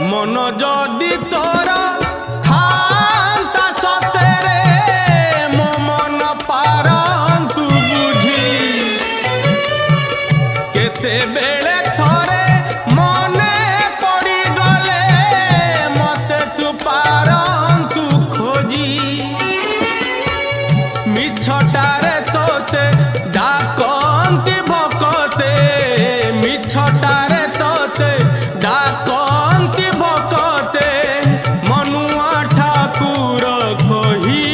मन जदि तोर थांता सतेरे मो मन पारंतु बुझी केते बेले थरे मने पड़ी गले मते तू पारंतु खोजी मिछटारे तोते डाकंती भकते मिछटारे तोते डाकंती भकते मनुआ ठाकुर कही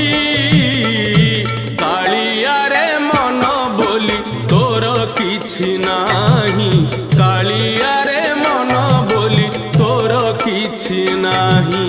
कालिया रे मन बोली तोर किछि नाही कालिया रे मन बोली तोर किछि नाही।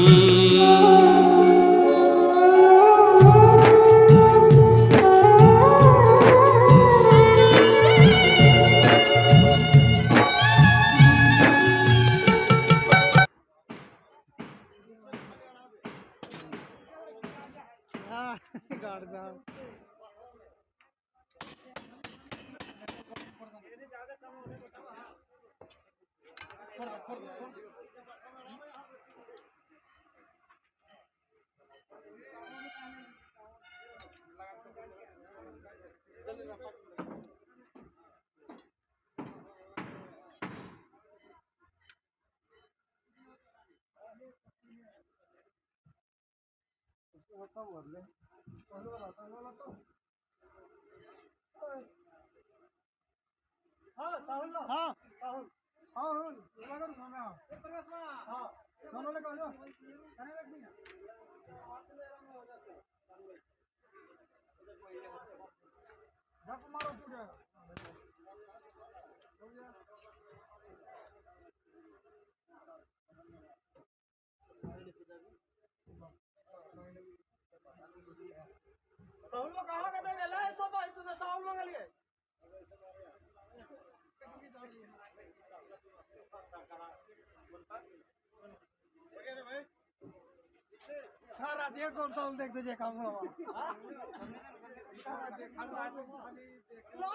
कौन सा देख तुझे काम लो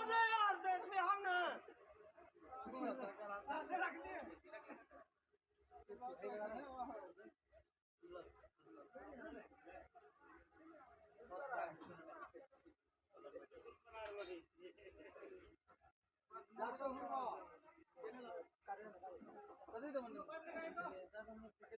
ना यार देश में हम ना